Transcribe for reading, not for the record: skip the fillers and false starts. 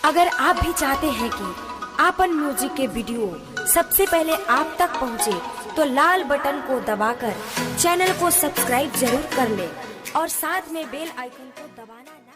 अगर आप भी चाहते हैं कि आपन म्यूजिक के वीडियो सबसे पहले आप तक पहुंचे, तो लाल बटन को दबाकर चैनल को सब्सक्राइब जरूर कर ले और साथ में बेल आइकन को दबाना